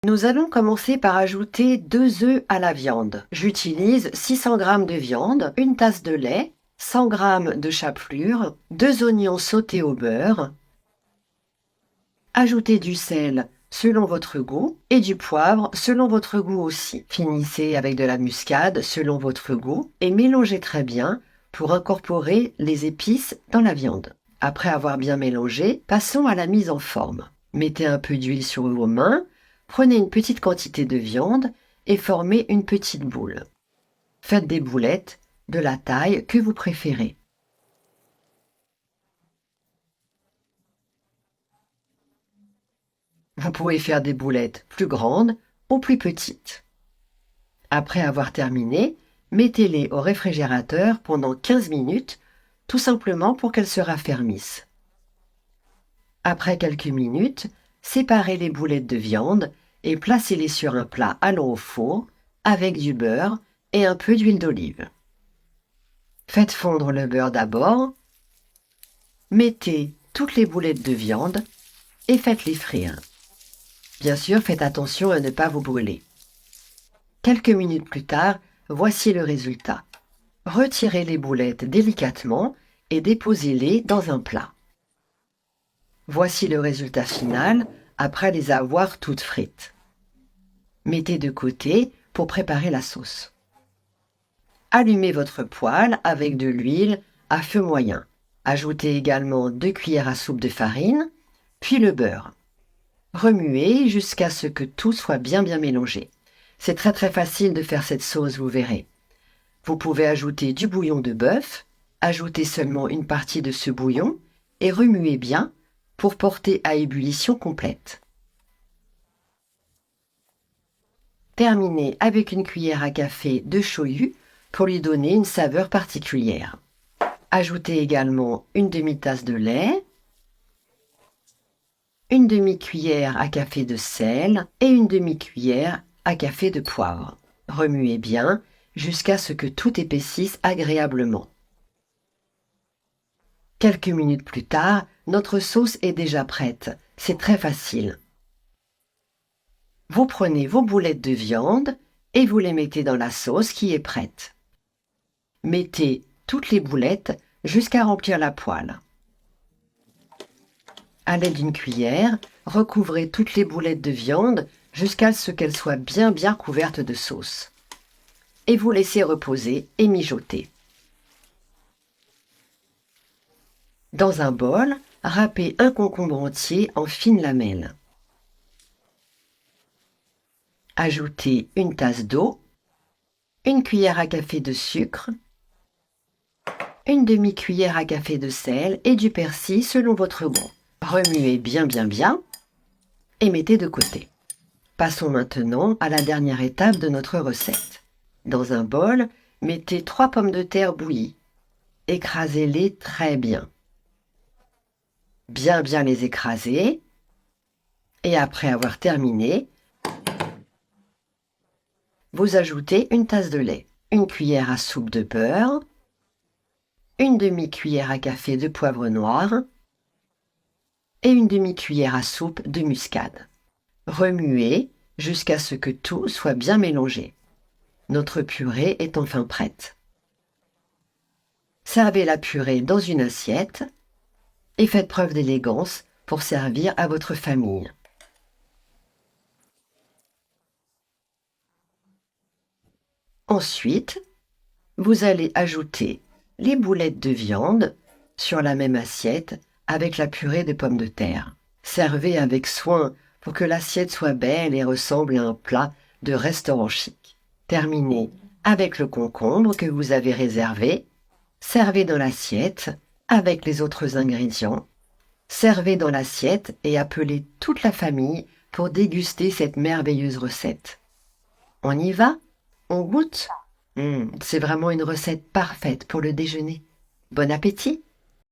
Nous allons commencer par ajouter 2 œufs à la viande. J'utilise 600 g de viande, une tasse de lait, 100 g de chapelure, 2 oignons sautés au beurre. Ajoutez du sel selon votre goût et du poivre selon votre goût aussi. Finissez avec de la muscade selon votre goût et mélangez très bien pour incorporer les épices dans la viande. Après avoir bien mélangé, passons à la mise en forme. Mettez un peu d'huile sur vos mains, prenez une petite quantité de viande et formez une petite boule. Faites des boulettes de la taille que vous préférez. Vous pouvez faire des boulettes plus grandes ou plus petites. Après avoir terminé, mettez-les au réfrigérateur pendant 15 minutes, tout simplement pour qu'elles se raffermissent. Après quelques minutes, séparez les boulettes de viande et placez-les sur un plat allant au four avec du beurre et un peu d'huile d'olive. Faites fondre le beurre d'abord, mettez toutes les boulettes de viande et faites-les frire. Bien sûr, faites attention à ne pas vous brûler. Quelques minutes plus tard, voici le résultat. Retirez les boulettes délicatement et déposez-les dans un plat. Voici le résultat final après les avoir toutes frites. Mettez de côté pour préparer la sauce. Allumez votre poêle avec de l'huile à feu moyen. Ajoutez également 2 cuillères à soupe de farine, puis le beurre. Remuez jusqu'à ce que tout soit bien mélangé. C'est très facile de faire cette sauce, vous verrez. Vous pouvez ajouter du bouillon de bœuf, ajoutez seulement une partie de ce bouillon et remuez bien pour porter à ébullition complète. Terminez avec une cuillère à café de shoyu pour lui donner une saveur particulière. Ajoutez également une demi-tasse de lait, une demi-cuillère à café de sel et une demi-cuillère à café de poivre. Remuez bien jusqu'à ce que tout épaississe agréablement. Quelques minutes plus tard, notre sauce est déjà prête. C'est très facile. Vous prenez vos boulettes de viande et vous les mettez dans la sauce qui est prête. Mettez toutes les boulettes jusqu'à remplir la poêle. À l'aide d'une cuillère, recouvrez toutes les boulettes de viande jusqu'à ce qu'elles soient bien couvertes de sauce. Et vous laissez reposer et mijoter. Dans un bol, râpez un concombre entier en fines lamelles. Ajoutez une tasse d'eau, une cuillère à café de sucre, une demi-cuillère à café de sel et du persil selon votre goût. Remuez bien et mettez de côté. Passons maintenant à la dernière étape de notre recette. Dans un bol, mettez 3 pommes de terre bouillies. Écrasez-les très bien. Bien les écraser. Et après avoir terminé, vous ajoutez une tasse de lait, une cuillère à soupe de beurre, une demi-cuillère à café de poivre noir et une demi-cuillère à soupe de muscade. Remuez jusqu'à ce que tout soit bien mélangé. Notre purée est enfin prête. Servez la purée dans une assiette et faites preuve d'élégance pour servir à votre famille. Ensuite, vous allez ajouter les boulettes de viande sur la même assiette avec la purée de pommes de terre. Servez avec soin pour que l'assiette soit belle et ressemble à un plat de restaurant chic. Terminez avec le concombre que vous avez réservé. Servez dans l'assiette avec les autres ingrédients. Servez dans l'assiette et appelez toute la famille pour déguster cette merveilleuse recette. On y va? On goûte? C'est vraiment une recette parfaite pour le déjeuner. Bon appétit!